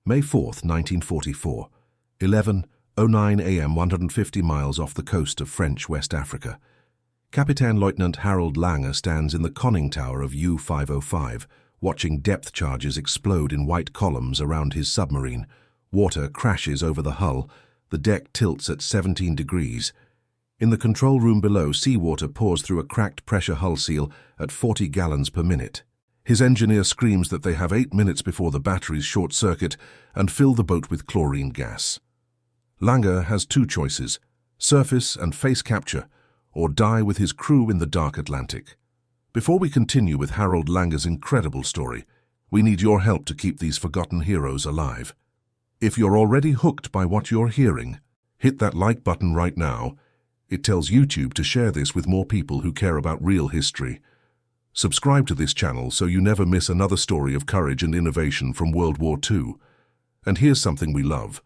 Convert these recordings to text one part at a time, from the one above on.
May 4, 1944, 11:09 a.m. 150 miles off the coast of French West Africa. Captain Lieutenant Harold Lange stands in the conning tower of U-505, watching depth charges explode in white columns around his submarine. Water crashes over the hull. The deck tilts at 17 degrees. In the control room below, seawater pours through a cracked pressure hull seal at 40 gallons per minute. His engineer screams that they have 8 minutes before the batteries short-circuit and fill the boat with chlorine gas. Lange has two choices: surface and face capture, or die with his crew in the dark Atlantic. Before we continue with Harold Lange's incredible story, we need your help to keep these forgotten heroes alive. If you're already hooked by what you're hearing, hit that like button right now. It tells YouTube to share this with more people who care about real history. Subscribe to this channel so you never miss another story of courage and innovation from World War II. And here's something we love.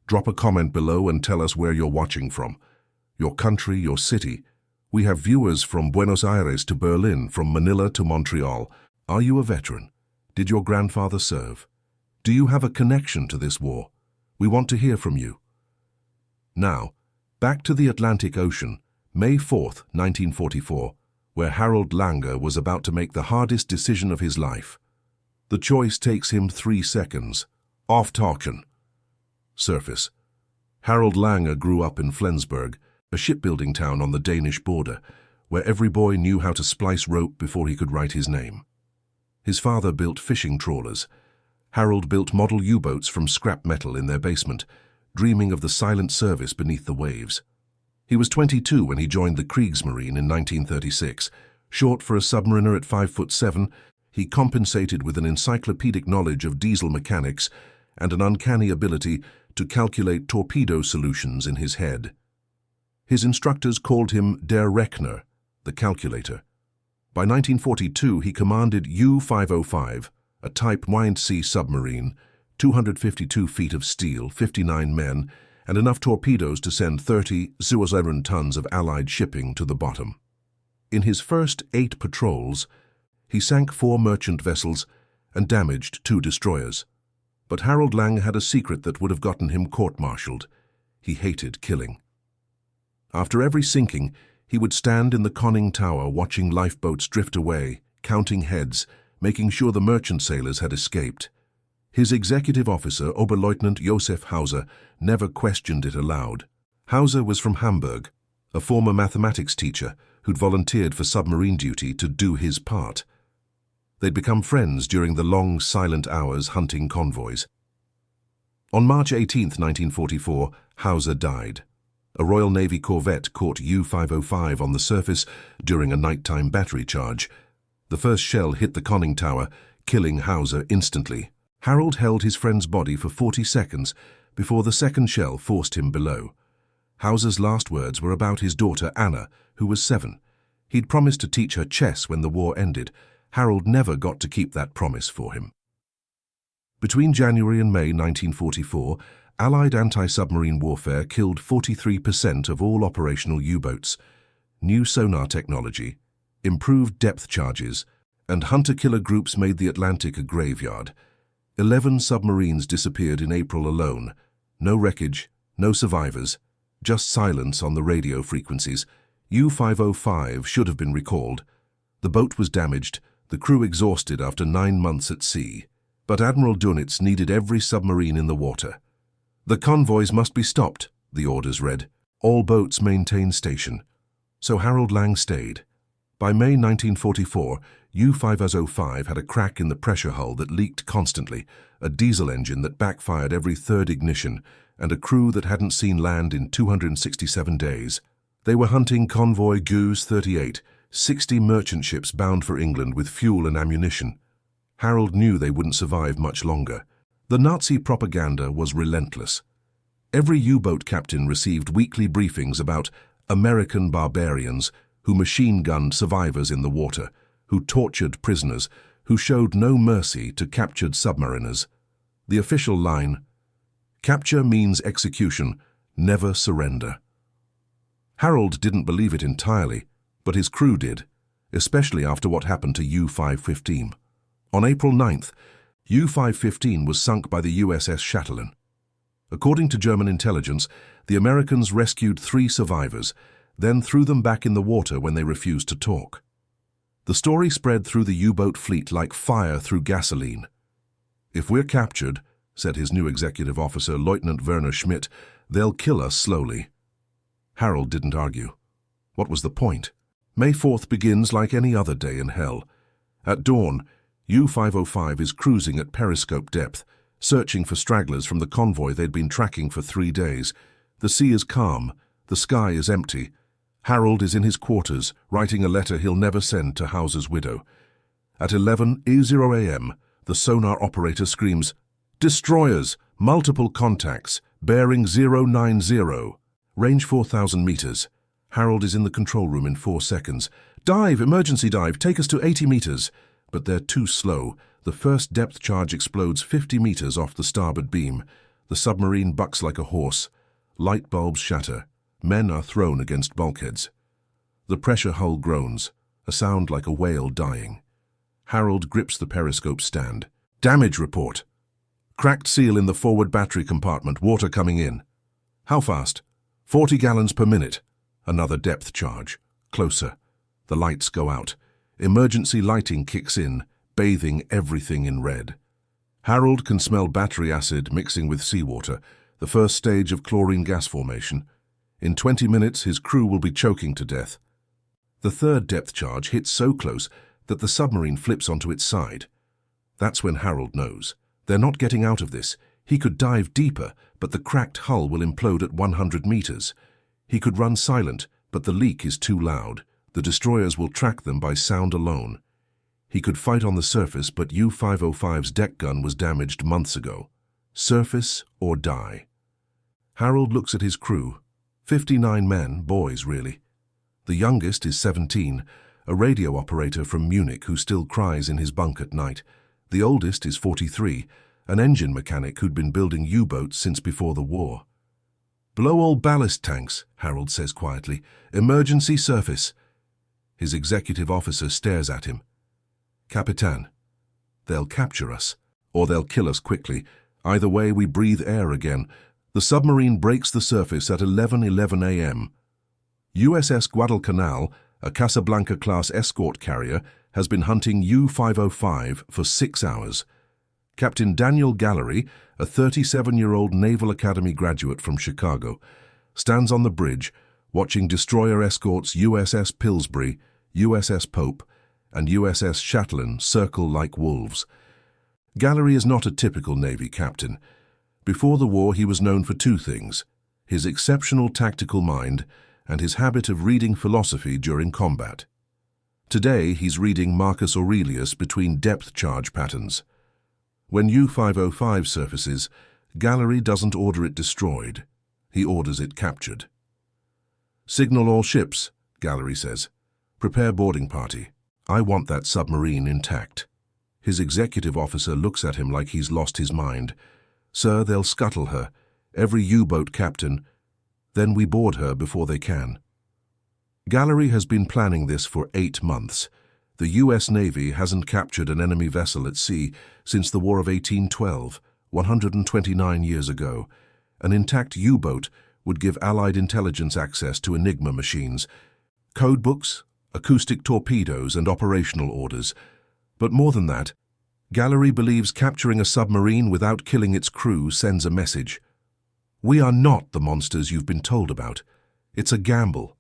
Drop a comment below and tell us where you're watching from. Your country, your city. We have viewers from Buenos Aires to Berlin, from Manila to Montreal. Are you a veteran? Did your grandfather serve? Do you have a connection to this war? We want to hear from you. Now, back to the Atlantic Ocean, May 4, 1944, where Harold Lange was about to make the hardest decision of his life. The choice takes him 3 seconds. Off talking. Surface. Harold Lange grew up in Flensburg, a shipbuilding town on the Danish border, where every boy knew how to splice rope before he could write his name. His father built fishing trawlers. Harold built model U-boats from scrap metal in their basement, dreaming of the silent service beneath the waves. He was 22 when he joined the Kriegsmarine in 1936. Short for a submariner at 5'7", he compensated with an encyclopedic knowledge of diesel mechanics and an uncanny ability to calculate torpedo solutions in his head. His instructors called him Der Rechner, the calculator. By 1942, he commanded U-505, a Type 9C submarine, 252 feet of steel, 59 men, and enough torpedoes to send 30,000 tons of Allied shipping to the bottom. In his first 8 patrols, he sank 4 merchant vessels and damaged 2 destroyers. But Harold Lange had a secret that would have gotten him court-martialed. He hated killing. After every sinking, he would stand in the conning tower watching lifeboats drift away, counting heads, making sure the merchant sailors had escaped. His executive officer, Oberleutnant Josef Hauser, never questioned it aloud. Hauser was from Hamburg, a former mathematics teacher who'd volunteered for submarine duty to do his part. They'd become friends during the long, silent hours hunting convoys. On March 18, 1944, Hauser died. A Royal Navy corvette caught U-505 on the surface during a nighttime battery charge. The first shell hit the conning tower, killing Hauser instantly. Harold held his friend's body for 40 seconds before the second shell forced him below. Hauser's last words were about his daughter Anna, who was 7. He'd promised to teach her chess when the war ended. Harold never got to keep that promise for him. Between January and May 1944, Allied anti-submarine warfare killed 43% of all operational U-boats. New sonar technology, improved depth charges, and hunter-killer groups made the Atlantic a graveyard. 11 submarines disappeared in April alone. No wreckage, no survivors, just silence on the radio frequencies. U-505 should have been recalled. The boat was damaged, the crew exhausted after 9 months at sea. But Admiral Dönitz needed every submarine in the water. The convoys must be stopped, the orders read. All boats maintain station. So Harold Lange stayed. By May 1944, U-505 had a crack in the pressure hull that leaked constantly, a diesel engine that backfired every 3rd ignition, and a crew that hadn't seen land in 267 days. They were hunting convoy Goose 38, 60 merchant ships bound for England with fuel and ammunition. Harold knew they wouldn't survive much longer. The Nazi propaganda was relentless. Every U-boat captain received weekly briefings about American barbarians who machine-gunned survivors in the water, who tortured prisoners, who showed no mercy to captured submariners. The official line, "Capture means execution, never surrender." Harold didn't believe it entirely, but his crew did, especially after what happened to U-515. On April 9th, U-515 was sunk by the USS Chatelaine. According to German intelligence, the Americans rescued 3 survivors, then threw them back in the water when they refused to talk. The story spread through the U-boat fleet like fire through gasoline. "If we're captured," said his new executive officer, Lieutenant Werner Schmidt, "they'll kill us slowly." Harold didn't argue. What was the point? May 4th begins like any other day in hell. At dawn, U-505 is cruising at periscope depth, searching for stragglers from the convoy they'd been tracking for 3 days. The sea is calm, the sky is empty. Harold is in his quarters, writing a letter he'll never send to Hauser's widow. At 11:00 a.m., the sonar operator screams, "Destroyers! Multiple contacts! Bearing 090. Range 4,000 meters. Harold is in the control room in 4 seconds. "Dive! Emergency dive! Take us to 80 meters!" But they're too slow. The first depth charge explodes 50 meters off the starboard beam. The submarine bucks like a horse. Light bulbs shatter. Men are thrown against bulkheads. The pressure hull groans, a sound like a whale dying. Harold grips the periscope stand. "Damage report. Cracked seal in the forward battery compartment, water coming in." "How fast?" 40 gallons per minute. Another depth charge. Closer. The lights go out. Emergency lighting kicks in, bathing everything in red. Harold can smell battery acid mixing with seawater, the first stage of chlorine gas formation. In 20 minutes, his crew will be choking to death. The third depth charge hits so close that the submarine flips onto its side. That's when Harold knows. They're not getting out of this. He could dive deeper, but the cracked hull will implode at 100 meters. He could run silent, but the leak is too loud. The destroyers will track them by sound alone. He could fight on the surface, but U-505's deck gun was damaged months ago. Surface or die. Harold looks at his crew. 59 men, boys really. The youngest is 17, a radio operator from Munich who still cries in his bunk at night. The oldest is 43, an engine mechanic who'd been building U-boats since before the war. "Blow all ballast tanks," Harold says quietly. "Emergency surface." His executive officer stares at him. "Capitan, they'll capture us, or they'll kill us quickly. Either way, we breathe air again." The submarine breaks the surface at 11:11 a.m. USS Guadalcanal, a Casablanca-class escort carrier, has been hunting U-505 for 6 hours. Captain Daniel Gallery, a 37-year-old Naval Academy graduate from Chicago, stands on the bridge watching destroyer escorts USS Pillsbury, USS Pope, and USS Chatelaine circle like wolves. Gallery is not a typical Navy captain. Before the war, he was known for 2 things: his exceptional tactical mind and his habit of reading philosophy during combat. Today, he's reading Marcus Aurelius between depth charge patterns. When U-505 surfaces, Gallery doesn't order it destroyed. He orders it captured. "Signal all ships," Gallery says. "Prepare boarding party. I want that submarine intact." His executive officer looks at him like he's lost his mind. "Sir, they'll scuttle her. Every U-boat captain. Then we board her before they can." Gallery has been planning this for 8 months. The U.S. Navy hasn't captured an enemy vessel at sea since the War of 1812, 129 years ago. An intact U-boat would give Allied intelligence access to Enigma machines, codebooks, acoustic torpedoes, and operational orders. But more than that, Gallery believes capturing a submarine without killing its crew sends a message. We are not the monsters you've been told about. It's a gamble.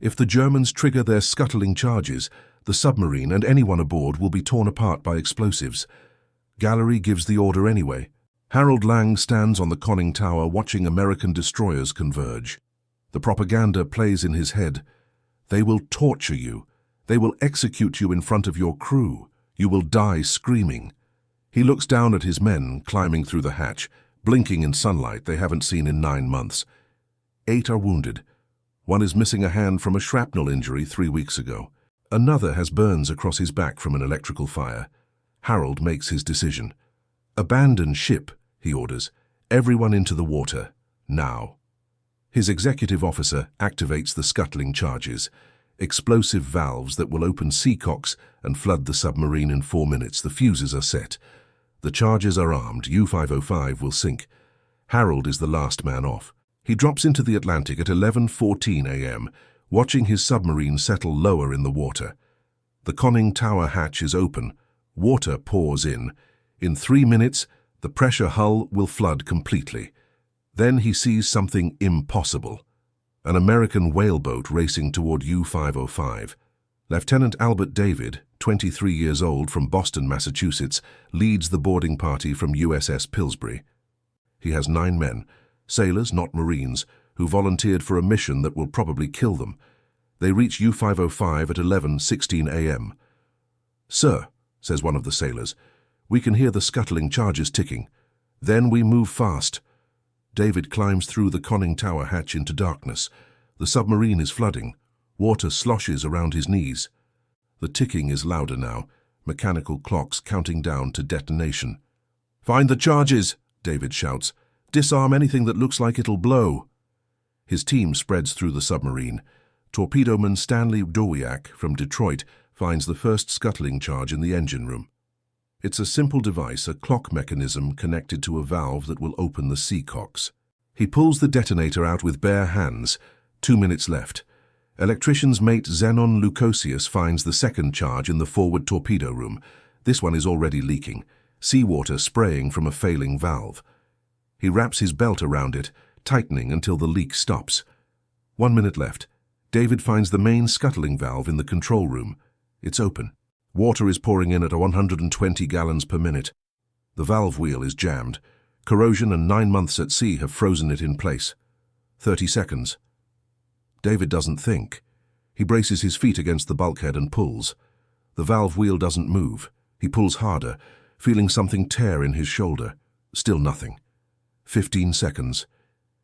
If the Germans trigger their scuttling charges, the submarine and anyone aboard will be torn apart by explosives. Gallery gives the order anyway. Harold Lang stands on the conning tower watching American destroyers converge. The propaganda plays in his head. They will torture you. They will execute you in front of your crew. You will die screaming. He looks down at his men climbing through the hatch, blinking in sunlight they haven't seen in 9 months. 8 are wounded. 1 is missing a hand from a shrapnel injury 3 weeks ago. Another has burns across his back from an electrical fire. Harold makes his decision. "Abandon ship," he orders. "Everyone into the water. Now." His executive officer activates the scuttling charges, explosive valves that will open seacocks and flood the submarine in 4 minutes. The fuses are set. The charges are armed. U-505 will sink. Harold is the last man off. He drops into the Atlantic at 11:14 a.m., watching his submarine settle lower in the water. The conning tower hatch is open. Water pours in. In 3 minutes, the pressure hull will flood completely. Then he sees something impossible. An American whaleboat racing toward U-505. Lieutenant Albert David, 23 years old, from Boston, Massachusetts, leads the boarding party from USS Pillsbury. He has 9 men, sailors, not Marines, who volunteered for a mission that will probably kill them. They reach U-505 at 11:16 a.m. "Sir," says one of the sailors, "we can hear the scuttling charges ticking. Then we move fast." David climbs through the conning tower hatch into darkness. The submarine is flooding. Water sloshes around his knees. The ticking is louder now, mechanical clocks counting down to detonation. "Find the charges," David shouts. "Disarm anything that looks like it'll blow." His team spreads through the submarine. Torpedoman Stanley Dowiak from Detroit finds the first scuttling charge in the engine room. It's a simple device, a clock mechanism connected to a valve that will open the seacocks. He pulls the detonator out with bare hands. 2 minutes left. Electrician's mate Zenon Lukosius finds the second charge in the forward torpedo room. This one is already leaking, seawater spraying from a failing valve. He wraps his belt around it, tightening until the leak stops. 1 minute left. David finds the main scuttling valve in the control room. It's open. Water is pouring in at 120 gallons per minute. The valve wheel is jammed. Corrosion and 9 months at sea have frozen it in place. 30 seconds. David doesn't think. He braces his feet against the bulkhead and pulls. The valve wheel doesn't move. He pulls harder, feeling something tear in his shoulder. Still nothing. 15 seconds.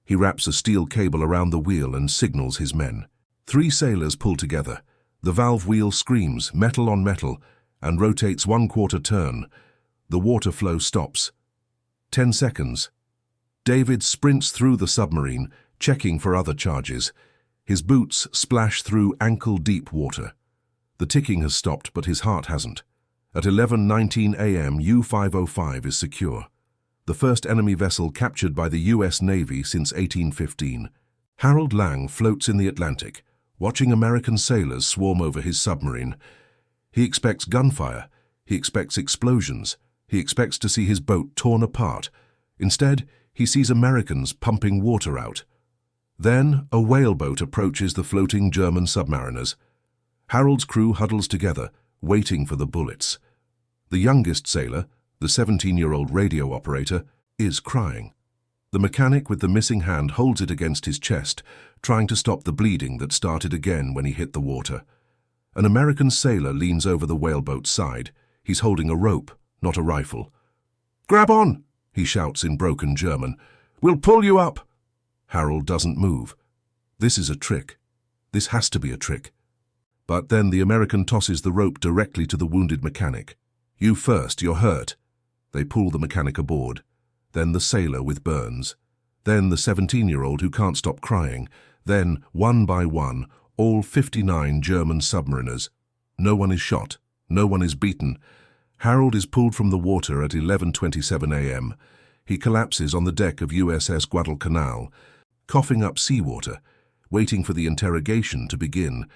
He wraps a steel cable around the wheel and signals his men. 3 sailors pull together. The valve wheel screams, metal on metal, and rotates 1/4 turn. The water flow stops. 10 seconds. David sprints through the submarine, checking for other charges. His boots splash through ankle-deep water. The ticking has stopped, but his heart hasn't. At 11:19 a.m., U-505 is secure. The first enemy vessel captured by the U.S. Navy since 1815. Harold Lang floats in the Atlantic, watching American sailors swarm over his submarine. He expects gunfire. He expects explosions. He expects to see his boat torn apart. Instead, he sees Americans pumping water out. Then, a whaleboat approaches the floating German submariners. Harold's crew huddles together, waiting for the bullets. The youngest sailor, the 17-year-old radio operator, is crying. The mechanic with the missing hand holds it against his chest, trying to stop the bleeding that started again when he hit the water. An American sailor leans over the whaleboat's side. He's holding a rope, not a rifle. "Grab on!" he shouts in broken German. "We'll pull you up!" Harold doesn't move. This is a trick. This has to be a trick. But then the American tosses the rope directly to the wounded mechanic. "You first, you're hurt." They pull the mechanic aboard. Then the sailor with burns. Then the 17-year-old who can't stop crying. Then, one by one, all 59 German submariners. No one is shot. No one is beaten. Harold is pulled from the water at 11:27 a.m. He collapses on the deck of USS Guadalcanal, coughing up seawater, waiting for the interrogation to begin.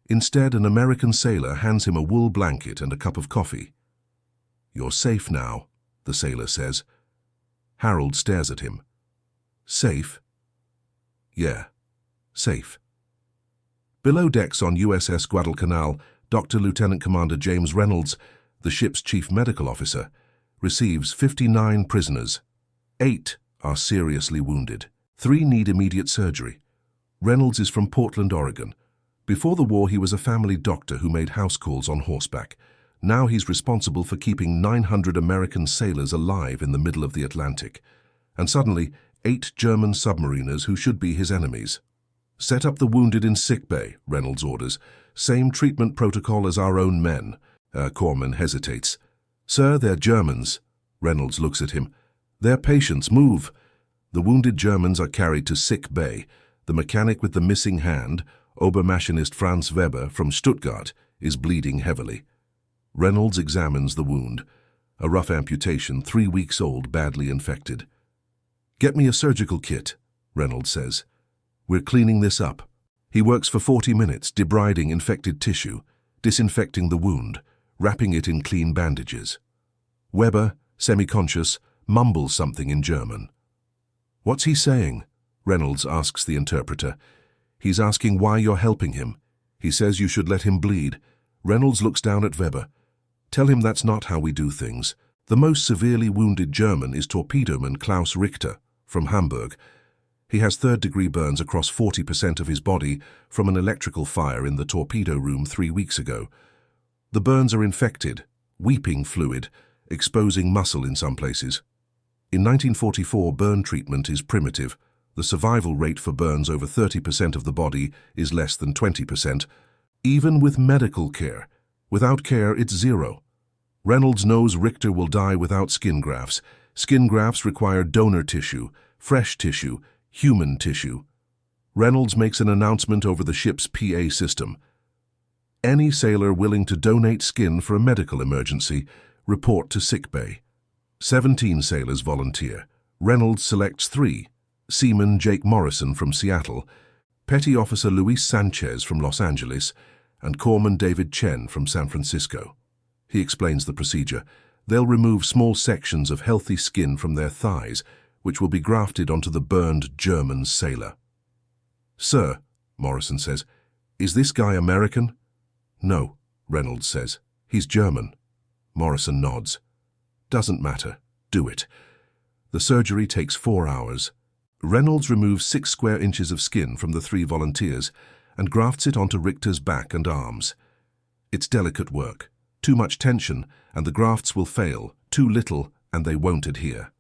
Instead, an American sailor hands him a wool blanket and a cup of coffee. "You're safe now," the sailor says. Harold stares at him. "Safe?" "Yeah, safe." Below decks on USS Guadalcanal, Dr. Lieutenant Commander James Reynolds, the ship's chief medical officer, receives 59 prisoners. 8 are seriously wounded. 3 need immediate surgery. Reynolds is from Portland, Oregon. Before the war, he was a family doctor who made house calls on horseback. Now he's responsible for keeping 900 American sailors alive in the middle of the Atlantic. And suddenly, 8 German submariners who should be his enemies. "Set up the wounded in sickbay," Reynolds orders. "Same treatment protocol as our own men." Corpsman hesitates. "Sir, they're Germans." Reynolds looks at him. "They're patients. Move." The wounded Germans are carried to sick bay. The mechanic with the missing hand, Obermaschinist Franz Weber from Stuttgart, is bleeding heavily. Reynolds examines the wound. A rough amputation, 3 weeks old, badly infected. "Get me a surgical kit," Reynolds says. "We're cleaning this up." He works for 40 minutes, debriding infected tissue, disinfecting the wound, wrapping it in clean bandages. Weber, semi-conscious, mumbles something in German. "What's he saying?" Reynolds asks the interpreter. "He's asking why you're helping him. He says you should let him bleed." Reynolds looks down at Weber. "Tell him that's not how we do things." The most severely wounded German is torpedoman Klaus Richter from Hamburg. He has third-degree burns across 40% of his body from an electrical fire in the torpedo room 3 weeks ago. The burns are infected, weeping fluid, exposing muscle in some places. In 1944, burn treatment is primitive. The survival rate for burns over 30% of the body is less than 20%. Even with medical care, without care it's 0. Reynolds knows Richter will die without skin grafts. Skin grafts require donor tissue, fresh tissue, human tissue. Reynolds makes an announcement over the ship's PA system. "Any sailor willing to donate skin for a medical emergency, report to sickbay." 17 sailors volunteer. Reynolds selects 3. Seaman Jake Morrison from Seattle, Petty Officer Luis Sanchez from Los Angeles, and Corpsman David Chen from San Francisco. He explains the procedure. They'll remove small sections of healthy skin from their thighs, which will be grafted onto the burned German sailor. "Sir," Morrison says, "is this guy American?" "No," Reynolds says. "He's German." Morrison nods. "Doesn't matter. Do it." The surgery takes 4 hours. Reynolds removes 6 square inches of skin from the 3 volunteers and grafts it onto Richter's back and arms. It's delicate work. Too much tension and the grafts will fail, too little and they won't adhere.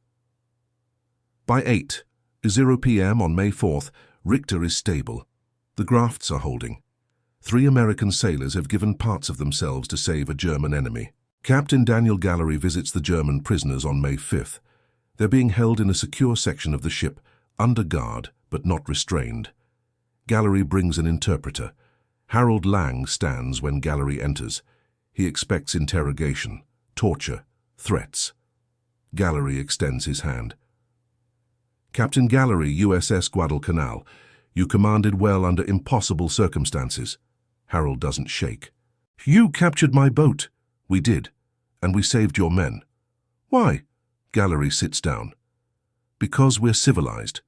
By 8:00 p.m. on May 4th, Richter is stable. The grafts are holding. 3 American sailors have given parts of themselves to save a German enemy. Captain Daniel Gallery visits the German prisoners on May 5th. They're being held in a secure section of the ship, under guard but not restrained. Gallery brings an interpreter. Harold Lang stands when Gallery enters. He expects interrogation, torture, threats. Gallery extends his hand. "Captain Gallery, USS Guadalcanal. You commanded well under impossible circumstances." Harold doesn't shake. "You captured my boat." "We did, and we saved your men." "Why?" Gallery sits down. "Because we're civilized.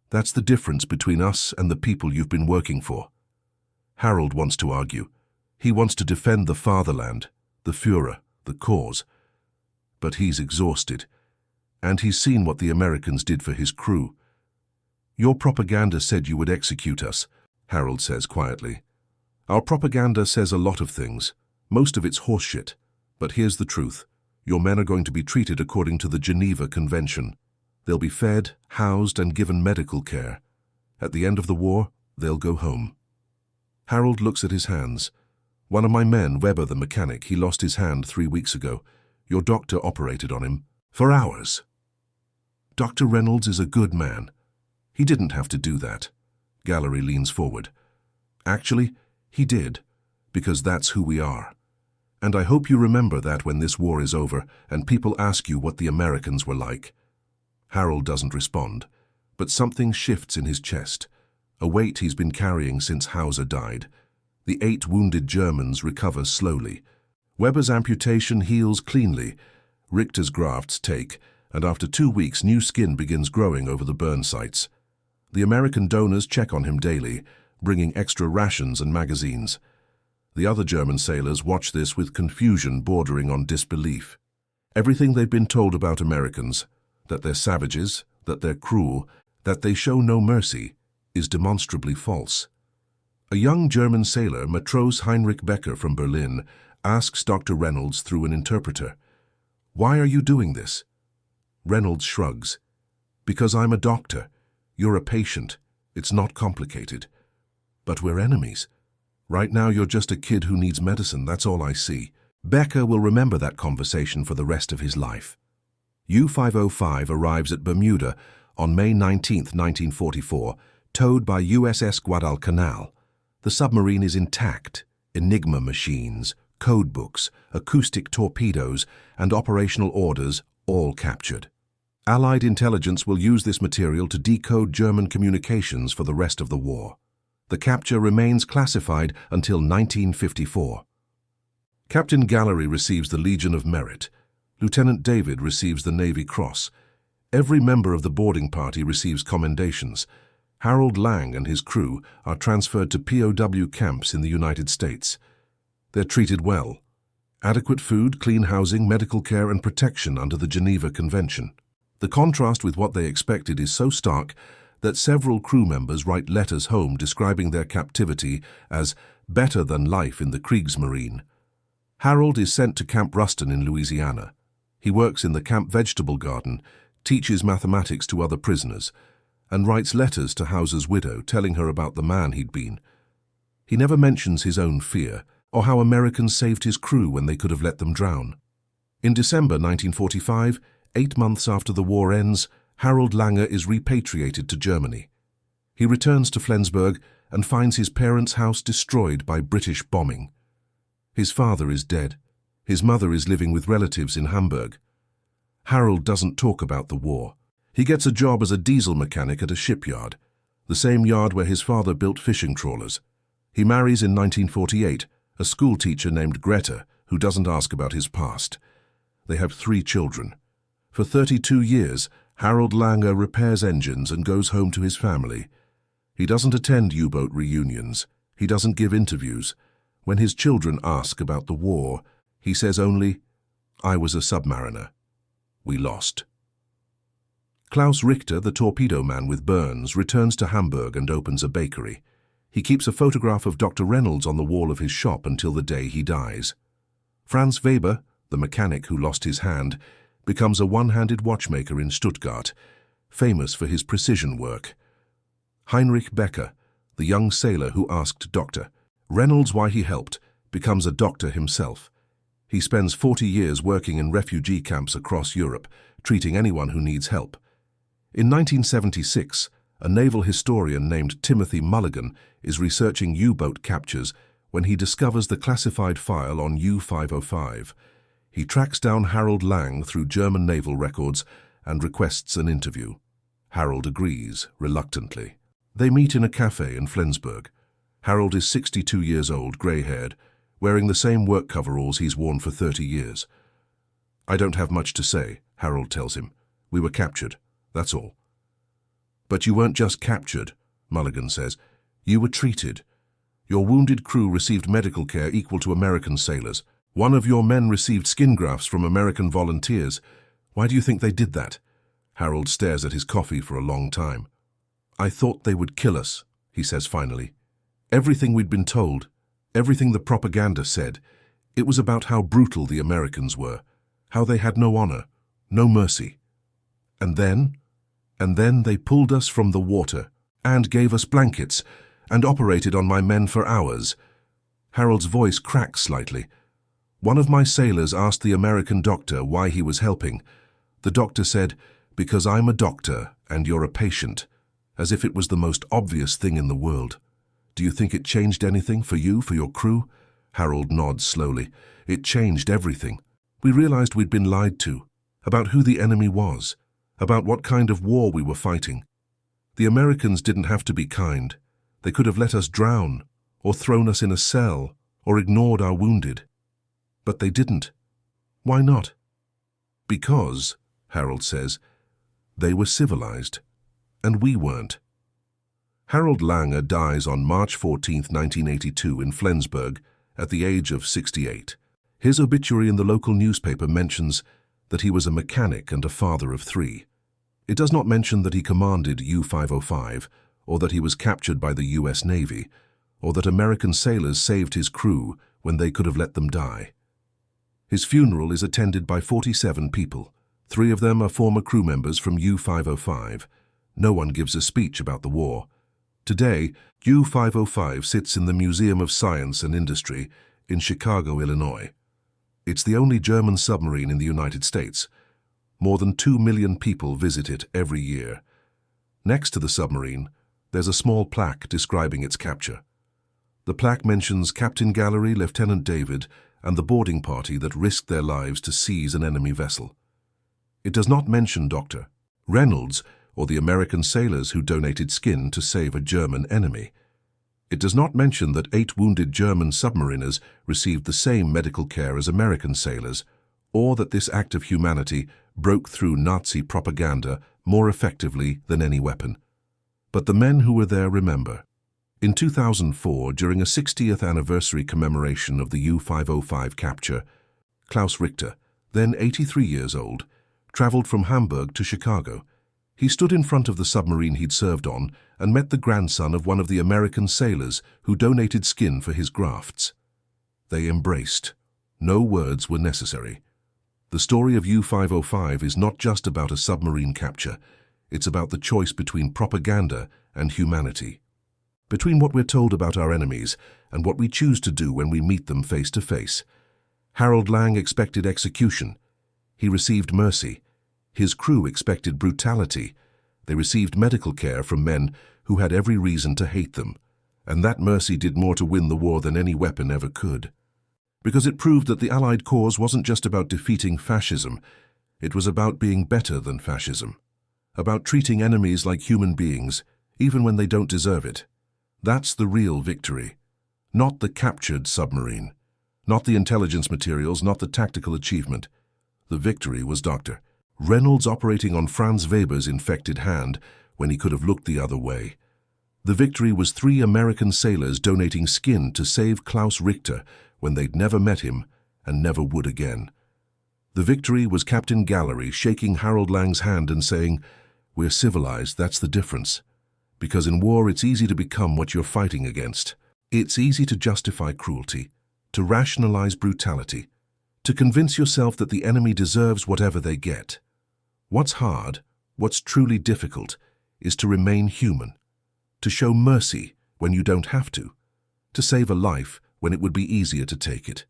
That's the difference between us and the people you've been working for." Harold wants to argue. He wants to defend the fatherland, the Führer, the cause. But he's exhausted, and he's seen what the Americans did for his crew. "Your propaganda said you would execute us," Harold says quietly. "Our propaganda says a lot of things. Most of it's horseshit. But here's the truth. Your men are going to be treated according to the Geneva Convention. They'll be fed, housed, and given medical care. At the end of the war, they'll go home." Harold looks at his hands. "One of my men, Weber the mechanic, he lost his hand 3 weeks ago. Your doctor operated on him for hours." "Dr. Reynolds is a good man. He didn't have to do that." Gallery leans forward. "Actually, he did, because that's who we are. And I hope you remember that when this war is over and people ask you what the Americans were like." Harold doesn't respond, but something shifts in his chest, a weight he's been carrying since Hauser died. The 8 wounded Germans recover slowly. Weber's amputation heals cleanly. Richter's grafts take, and after 2 weeks new skin begins growing over the burn sites. The American donors check on him daily, bringing extra rations and magazines. The other German sailors watch this with confusion bordering on disbelief. Everything they've been told about Americans, that they're savages, that they're cruel, that they show no mercy, is demonstrably false. A young German sailor, Matros Heinrich Becker from Berlin, asks Dr. Reynolds through an interpreter, "Why are you doing this?" Reynolds shrugs. "Because I'm a doctor. You're a patient. It's not complicated. But we're enemies. Right now you're just a kid who needs medicine, that's all I see." Becker will remember that conversation for the rest of his life. U-505 arrives at Bermuda on May 19, 1944, towed by USS Guadalcanal. The submarine is intact. Enigma machines, code books, acoustic torpedoes, and operational orders, all captured. Allied intelligence will use this material to decode German communications for the rest of the war. The capture remains classified until 1954. Captain Gallery receives the Legion of Merit. Lieutenant David receives the Navy Cross. Every member of the boarding party receives commendations. Harold Lang and his crew are transferred to POW camps in the United States. They're treated well. Adequate food, clean housing, medical care, and protection under the Geneva Convention. The contrast with what they expected is so stark that several crew members write letters home describing their captivity as better than life in the Kriegsmarine. Harold is sent to Camp Ruston in Louisiana. He works in the camp vegetable garden, teaches mathematics to other prisoners, and writes letters to Hauser's widow telling her about the man he'd been. He never mentions his own fear or how Americans saved his crew when they could have let them drown. In December 1945, 8 months after the war ends, Harold Lange is repatriated to Germany. He returns to Flensburg and finds his parents' house destroyed by British bombing. His father is dead. His mother is living with relatives in Hamburg. Harold doesn't talk about the war. He gets a job as a diesel mechanic at a shipyard, the same yard where his father built fishing trawlers. He marries in 1948 a schoolteacher named Greta, who doesn't ask about his past. They have 3 children. For 32 years, Harold Lange repairs engines and goes home to his family. He doesn't attend U-boat reunions. He doesn't give interviews. When his children ask about the war, he says only, "I was a submariner. We lost." Klaus Richter, the torpedo man with burns, returns to Hamburg and opens a bakery. He keeps a photograph of Dr. Reynolds on the wall of his shop until the day he dies. Franz Weber, the mechanic who lost his hand, becomes a one-handed watchmaker in Stuttgart, famous for his precision work. Heinrich Becker, the young sailor who asked Dr. Reynolds why he helped, becomes a doctor himself. He spends 40 years working in refugee camps across Europe, treating anyone who needs help. In 1976, a naval historian named Timothy Mulligan is researching U-boat captures when he discovers the classified file on U-505. He tracks down Harold Lang through German naval records and requests an interview. Harold agrees, reluctantly. They meet in a cafe in Flensburg. Harold is 62 years old, grey-haired, wearing the same work coveralls he's worn for 30 years. "I don't have much to say," Harold tells him. "We were captured, that's all." "But you weren't just captured," Mulligan says. "You were treated. Your wounded crew received medical care equal to American sailors. One of your men received skin grafts from American volunteers. Why do you think they did that?" Harold stares at his coffee for a long time. "I thought they would kill us," he says finally. "Everything we'd been told, everything the propaganda said, it was about how brutal the Americans were, how they had no honor, no mercy. And then they pulled us from the water and gave us blankets and operated on my men for hours." Harold's voice cracks slightly. "One of my sailors asked the American doctor why he was helping. The doctor said, 'Because I'm a doctor and you're a patient,' as if it was the most obvious thing in the world. Do you think it changed anything for you, for your crew?" Harold nods slowly. "It changed everything. We realized we'd been lied to, about who the enemy was, about what kind of war we were fighting. The Americans didn't have to be kind. They could have let us drown, or thrown us in a cell, or ignored our wounded. But they didn't. Why not?" "Because," Harold says, "they were civilized, and we weren't." Harold Lange dies on March 14, 1982 in Flensburg at the age of 68. His obituary in the local newspaper mentions that he was a mechanic and a father of 3. It does not mention that he commanded U-505, or that he was captured by the US Navy, or that American sailors saved his crew when they could have let them die. His funeral is attended by 47 people. 3 of them are former crew members from U-505. No one gives a speech about the war. Today, U-505 sits in the Museum of Science and Industry in Chicago, Illinois. It's the only German submarine in the United States. More than 2 million people visit it every year. Next to the submarine, there's a small plaque describing its capture. The plaque mentions Captain Gallery, Lieutenant David, and the boarding party that risked their lives to seize an enemy vessel. It does not mention Dr. Reynolds or the American sailors who donated skin to save a German enemy. It does not mention that 8 wounded German submariners received the same medical care as American sailors, or that this act of humanity broke through Nazi propaganda more effectively than any weapon. But the men who were there remember. In 2004, during a 60th anniversary commemoration of the U-505 capture, Klaus Richter, then 83 years old, traveled from Hamburg to Chicago. He stood in front of the submarine he'd served on and met the grandson of one of the American sailors who donated skin for his grafts. They embraced. No words were necessary. The story of U-505 is not just about a submarine capture. It's about the choice between propaganda and humanity. Between what we're told about our enemies and what we choose to do when we meet them face to face. Harold Lang expected execution. He received mercy. His crew expected brutality. They received medical care from men who had every reason to hate them. And that mercy did more to win the war than any weapon ever could. Because it proved that the Allied cause wasn't just about defeating fascism. It was about being better than fascism. About treating enemies like human beings, even when they don't deserve it. That's the real victory. Not the captured submarine. Not the intelligence materials, not the tactical achievement. The victory was Dr. Reynolds operating on Franz Weber's infected hand when he could have looked the other way. The victory was 3 American sailors donating skin to save Klaus Richter when they'd never met him and never would again. The victory was Captain Gallery shaking Harold Lang's hand and saying, "We're civilized, that's the difference. Because in war it's easy to become what you're fighting against. It's easy to justify cruelty, to rationalize brutality, to convince yourself that the enemy deserves whatever they get. What's hard, what's truly difficult, is to remain human, to show mercy when you don't have to save a life when it would be easier to take it."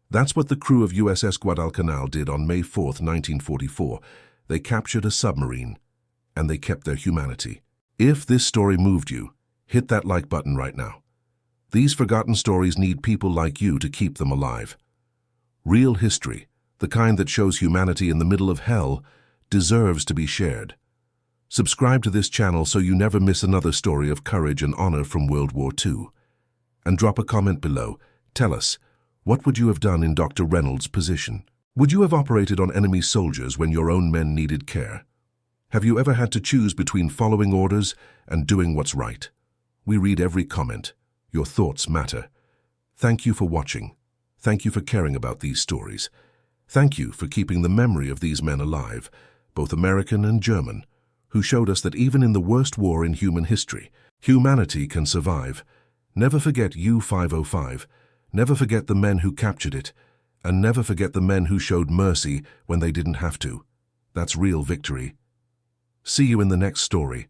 That's what the crew of USS Guadalcanal did on May 4, 1944. They captured a submarine, and they kept their humanity. If this story moved you, hit that like button right now. These forgotten stories need people like you to keep them alive. Real history, the kind that shows humanity in the middle of hell, deserves to be shared. Subscribe to this channel so you never miss another story of courage and honor from World War II. And drop a comment below. Tell us, what would you have done in Dr. Reynolds' position? Would you have operated on enemy soldiers when your own men needed care? Have you ever had to choose between following orders and doing what's right? We read every comment. Your thoughts matter. Thank you for watching. Thank you for caring about these stories. Thank you for keeping the memory of these men alive, both American and German, who showed us that even in the worst war in human history, humanity can survive. Never forget U-505. Never forget the men who captured it. And never forget the men who showed mercy when they didn't have to. That's real victory. See you in the next story.